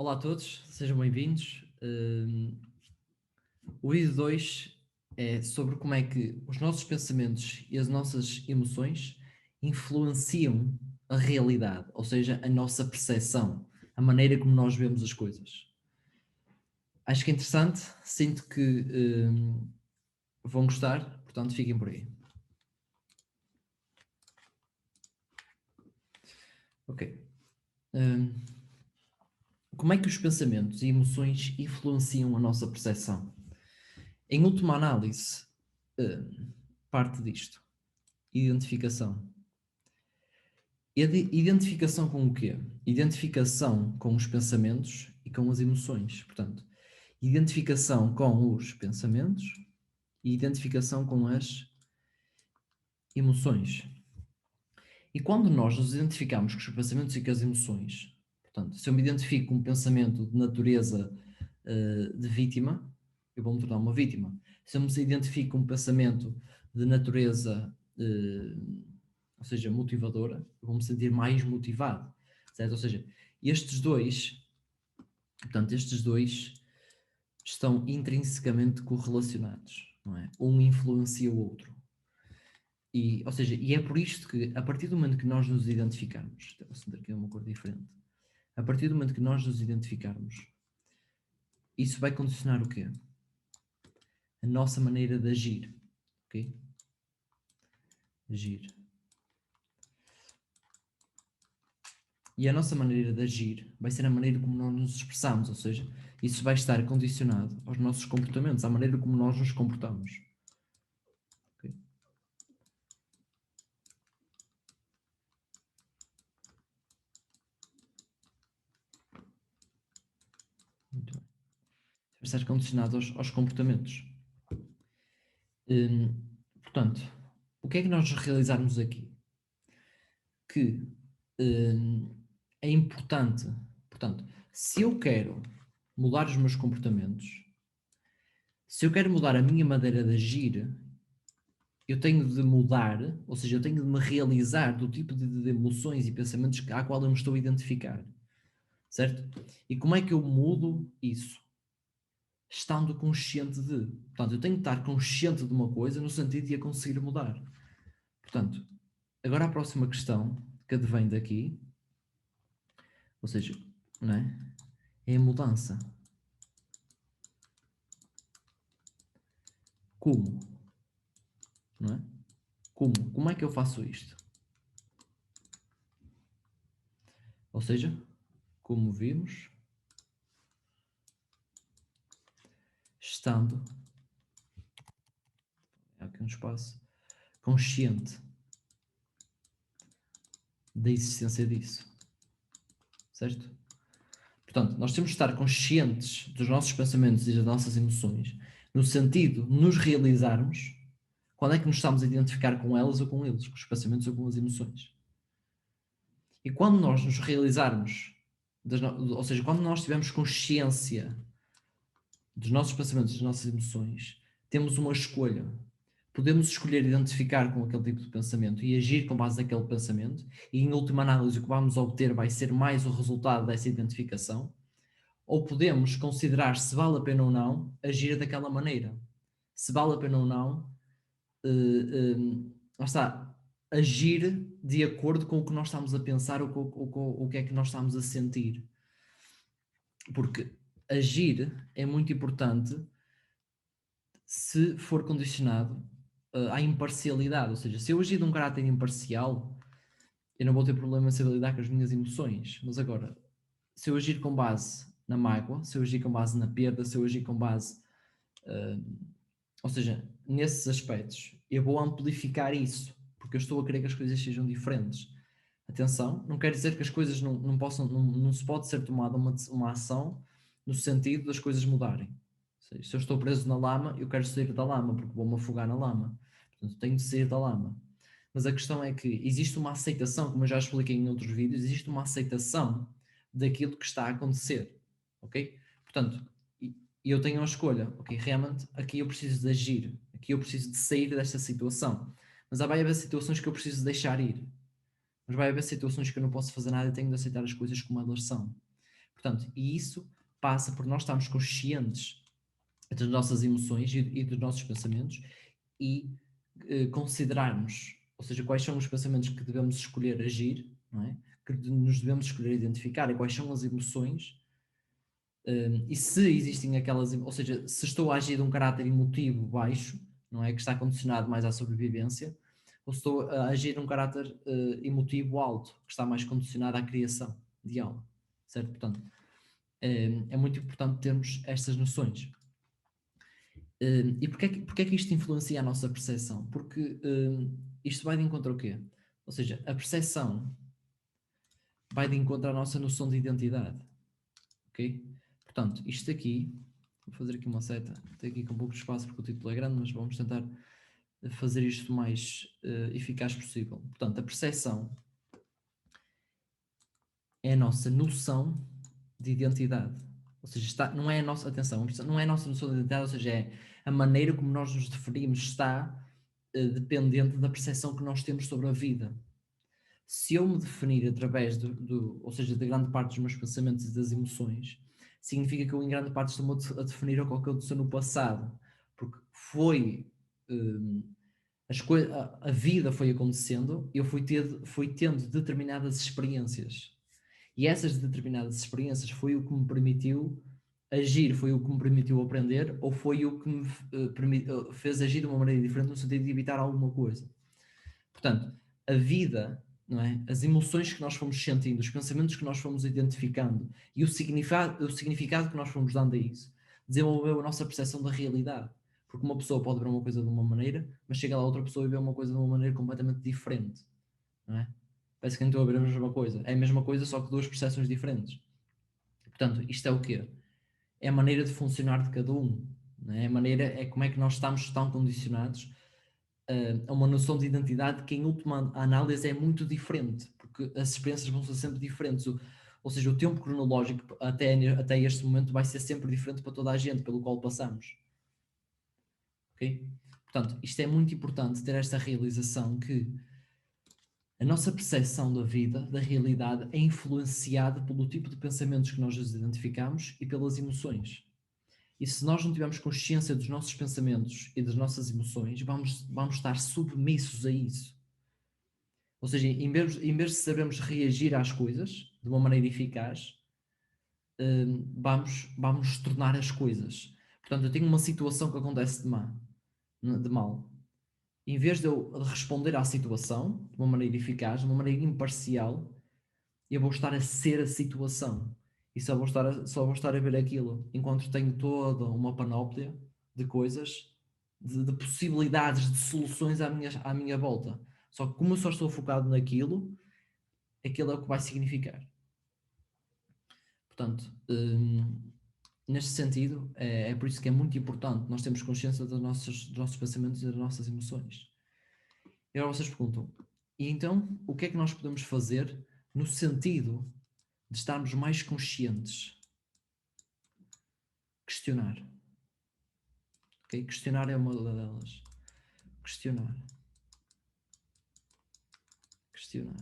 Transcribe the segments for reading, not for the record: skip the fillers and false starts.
Olá a todos, sejam bem-vindos. O vídeo 2 é sobre como é que os nossos pensamentos e as nossas emoções influenciam a realidade, ou seja, a nossa percepção, a maneira como nós vemos as coisas. Acho que é interessante, sinto que vão gostar, portanto fiquem por aí. Ok. Hum, Como é que os pensamentos e emoções influenciam a nossa percepção? Em última análise, hum, parte disto. Identificação. Identificação com o quê? Identificação com os pensamentos e com as emoções. Portanto, identificação com os pensamentos e identificação com as emoções. E quando nós nos identificamos com os pensamentos e com as emoções, portanto, se eu me identifico com um pensamento de natureza de vítima, eu vou me tornar uma vítima. Se eu me identifico com um pensamento de natureza, ou seja, motivadora, eu vou me sentir mais motivado, certo? Ou seja, estes dois, portanto, estes dois estão intrinsecamente correlacionados, não é? Um influencia o outro. E, ou seja, e é por isto que, a partir do momento que nós nos identificarmos, vou acender aqui uma cor diferente, a partir do momento que nós nos identificarmos, isso vai condicionar o quê? A nossa maneira de agir, ok? Agir. E a nossa maneira de agir vai ser a maneira como nós nos expressamos, ou seja, isso vai estar condicionado aos nossos comportamentos, à maneira como nós nos comportamos. Ok? Muito bem. Vai estar condicionado aos comportamentos. Hum, Portanto, o que é que nós realizarmos aqui? Que hum, é importante, portanto, se eu quero mudar os meus comportamentos, se eu quero mudar a minha maneira de agir, eu tenho de mudar, ou seja, eu tenho de me realizar do tipo de emoções e pensamentos à qual eu me estou a identificar, certo? E como é que eu mudo isso? Estando consciente de. Portanto, eu tenho de estar consciente de uma coisa no sentido de a conseguir mudar. Portanto, agora a próxima questão que advém daqui, ou seja, não é? É a mudança. Como? Não é? Como? Como é que eu faço isto? Ou seja, como vimos, estando, há aqui um espaço, consciente da existência disso, certo? Portanto, nós temos de estar conscientes dos nossos pensamentos e das nossas emoções, no sentido de nos realizarmos quando é que nos estamos a identificar com elas ou com eles, com os pensamentos ou com as emoções. E quando nós nos realizarmos, ou seja, quando nós tivermos consciência dos nossos pensamentos e das nossas emoções, temos uma escolha. Podemos escolher identificar com aquele tipo de pensamento e agir com base naquele pensamento, e em última análise o que vamos obter vai ser mais o resultado dessa identificação, ou podemos considerar se vale a pena ou não agir daquela maneira. Se vale a pena ou não, lá está, agir de acordo com o que nós estamos a pensar ou com o que é que nós estamos a sentir. Porque agir é muito importante se for condicionado à imparcialidade. Ou seja, se eu agir de um caráter imparcial, eu não vou ter problema em saber lidar com as minhas emoções. Mas agora, se eu agir com base na mágoa, se eu agir com base na perda, se eu agir com base. Ou seja, nesses aspectos, eu vou amplificar isso, porque eu estou a querer que as coisas sejam diferentes. Atenção, não quer dizer que as coisas não possam, não se pode ser tomada uma ação no sentido das coisas mudarem. Ou seja, se eu estou preso na lama, eu quero sair da lama, porque vou-me afogar na lama. Portanto, tenho de sair da lama. Mas a questão é que existe uma aceitação, como eu já expliquei em outros vídeos, existe uma aceitação daquilo que está a acontecer. Ok? Portanto, e eu tenho uma escolha, ok, realmente aqui eu preciso de agir, aqui eu preciso de sair desta situação, mas vai haver situações que eu preciso de deixar ir, mas vai haver situações que eu não posso fazer nada e tenho de aceitar as coisas como elas são. Portanto, e isso passa por nós estarmos conscientes das nossas emoções e dos nossos pensamentos e considerarmos, ou seja, quais são os pensamentos que devemos escolher agir, não é? Que nos devemos escolher identificar e quais são as emoções, e se existem aquelas, ou seja, se estou a agir de um caráter emotivo baixo, não é? Que está condicionado mais à sobrevivência, ou se estou a agir de um caráter emotivo alto, que está mais condicionado à criação de algo, certo? Portanto, é muito importante termos estas noções. E porquê é que isto influencia a nossa percepção? Porque isto vai de encontro ao quê? Ou seja, a percepção vai de encontro à nossa noção de identidade. Ok? Portanto, isto aqui, vou fazer aqui uma seta, tenho aqui com pouco espaço porque o título é grande, mas vamos tentar fazer isto o mais eficaz possível. Portanto, a percepção é a nossa noção de identidade. Ou seja, não é a nossa, atenção, não é a nossa noção de identidade, ou seja, é a maneira como nós nos definimos está dependente da percepção que nós temos sobre a vida. Se eu me definir através ou seja, de grande parte dos meus pensamentos e das emoções, significa que eu em grande parte estou-me a definir ao que eu sou no passado, porque foi a vida foi acontecendo, eu fui tendo determinadas experiências. E essas determinadas experiências foi o que me permitiu agir, foi o que me permitiu aprender, ou foi o que me fez agir de uma maneira diferente no sentido de evitar alguma coisa. Portanto, a vida, não é? As emoções que nós fomos sentindo, os pensamentos que nós fomos identificando e o significado que nós fomos dando a isso, desenvolveu a nossa percepção da realidade. Porque uma pessoa pode ver uma coisa de uma maneira, mas chega lá outra pessoa e vê uma coisa de uma maneira completamente diferente, não é? Parece que nem estou a ver a mesma coisa. É a mesma coisa, só que duas percepções diferentes. Portanto, isto é o quê? É a maneira de funcionar de cada um. Não é? É como é que nós estamos tão condicionados a uma noção de identidade que, em última análise, é muito diferente, porque as experiências vão ser sempre diferentes. Ou seja, o tempo cronológico até este momento vai ser sempre diferente para toda a gente pelo qual passamos. Ok? Portanto, isto é muito importante ter esta realização que a nossa percepção da vida, da realidade, é influenciada pelo tipo de pensamentos que nós nos identificamos e pelas emoções. E se nós não tivermos consciência dos nossos pensamentos e das nossas emoções, vamos estar submissos a isso. Ou seja, em vez de sabermos reagir às coisas de uma maneira eficaz, vamos tornar as coisas. Portanto, eu tenho uma situação que acontece de mal. Em vez de eu responder à situação de uma maneira eficaz, de uma maneira imparcial, eu vou estar a ser a situação. E só vou estar a ver aquilo, enquanto tenho toda uma panóplia de coisas, de possibilidades, de soluções à minha volta. Só que como eu só estou focado naquilo, aquilo é o que vai significar. Portanto, neste sentido, é por isso que é muito importante nós termos consciência dos nossos pensamentos e das nossas emoções. E agora vocês perguntam, e então, o que é que nós podemos fazer no sentido de estarmos mais conscientes? Questionar. Okay? Questionar é uma delas. Questionar. Questionar.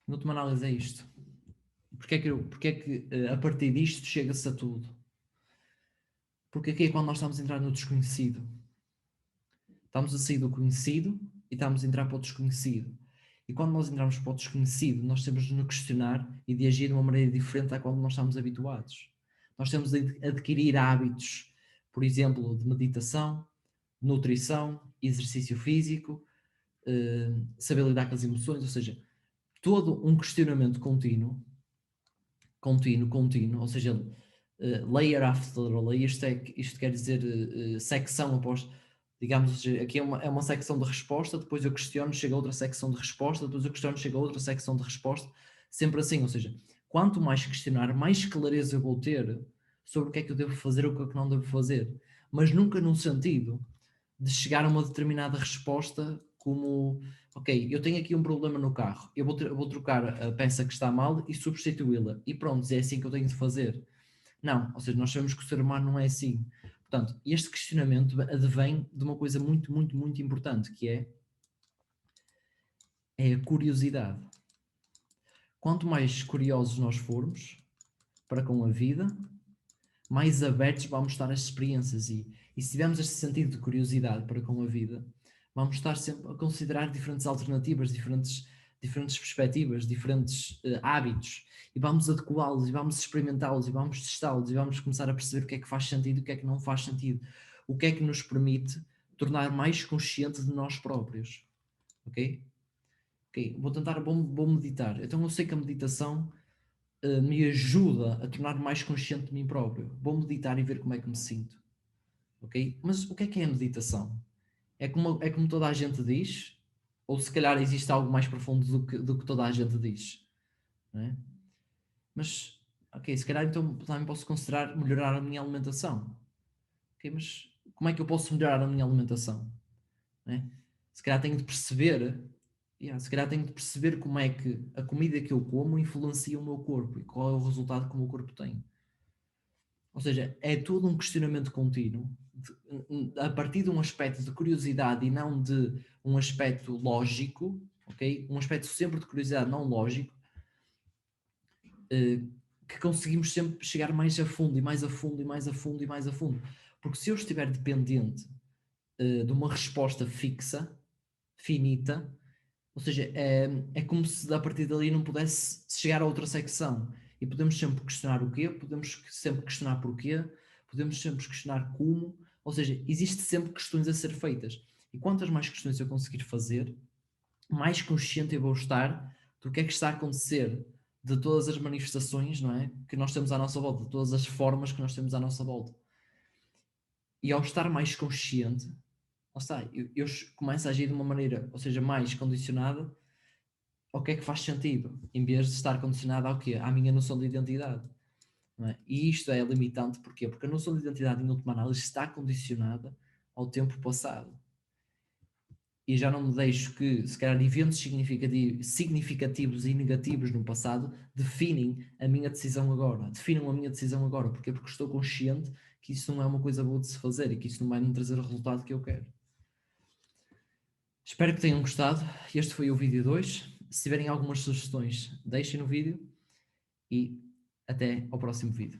Em última análise é isto. Porque é que a partir disto chega-se a tudo? Porque aqui é quando nós estamos a entrar no desconhecido. Estamos a sair do conhecido e estamos a entrar para o desconhecido. E quando nós entramos para o desconhecido, nós temos de nos questionar e de agir de uma maneira diferente à qual nós estamos habituados. Nós temos de adquirir hábitos, por exemplo, de meditação, nutrição, exercício físico, saber lidar com as emoções, ou seja, todo um questionamento contínuo, ou seja, layer after layer, isto quer dizer secção após, digamos, aqui é uma secção de resposta, depois eu questiono, chega a outra secção de resposta, depois eu questiono, chega a outra secção de resposta, sempre assim, ou seja, quanto mais questionar, mais clareza eu vou ter sobre o que é que eu devo fazer ou o que é que não devo fazer, mas nunca num sentido de chegar a uma determinada resposta como, ok, eu tenho aqui um problema no carro, eu vou trocar a peça que está mal e substituí-la, e pronto, é assim que eu tenho de fazer. Não, ou seja, nós sabemos que o ser humano não é assim. Portanto, este questionamento advém de uma coisa muito, muito, muito importante, que é a curiosidade. quanto mais curiosos nós formos para com a vida, mais abertos vamos estar às experiências e se tivermos este sentido de curiosidade para com a vida, vamos estar sempre a considerar diferentes alternativas, diferentes perspectivas, diferentes hábitos e vamos adequá-los e vamos experimentá-los e vamos testá-los e vamos começar a perceber o que é que faz sentido e o que é que não faz sentido, o que é que nos permite tornar mais consciente de nós próprios, ok? Ok, vou meditar. Então eu sei que a meditação me ajuda a tornar mais consciente de mim próprio. Vou meditar e ver como é que me sinto. Ok? Mas o que é a meditação? É como toda a gente diz? Ou se calhar existe algo mais profundo do que toda a gente diz? Não é? Mas, ok, se calhar então também posso considerar melhorar a minha alimentação. Ok, mas como é que eu posso melhorar a minha alimentação? Não é? Se calhar tenho de perceber, se calhar tenho de perceber como é que a comida que eu como influencia o meu corpo e qual é o resultado que o meu corpo tem. Ou seja, é todo um questionamento contínuo, a partir de um aspecto de curiosidade e não de um aspecto lógico, ok? Um aspecto sempre de curiosidade, não lógico, que conseguimos sempre chegar mais a fundo e mais a fundo e mais a fundo e mais a fundo. Porque se eu estiver dependente de uma resposta fixa, finita, ou seja, é como se a partir dali não pudesse chegar a outra secção. E podemos sempre questionar o quê, podemos sempre questionar porquê, podemos sempre questionar como, ou seja, existe sempre questões a ser feitas. E quantas mais questões eu conseguir fazer, mais consciente eu vou estar do que é que está a acontecer, de todas as manifestações, não é? Que nós temos à nossa volta, de todas as formas que nós temos à nossa volta. E ao estar mais consciente, eu começo a agir de uma maneira, ou seja, mais condicionada ao que é que faz sentido, em vez de estar condicionado ao quê? À minha noção de identidade. Não é? E isto é limitante, porquê? Porque a noção de identidade, em última análise, está condicionada ao tempo passado. E já não me deixo que, se calhar, eventos significativos e negativos no passado definem a minha decisão agora. Definam a minha decisão agora. Porquê? Porque estou consciente que isso não é uma coisa boa de se fazer e que isso não vai me trazer o resultado que eu quero. Espero que tenham gostado. Este foi o vídeo 2. Se tiverem algumas sugestões, deixem no vídeo e até ao próximo vídeo.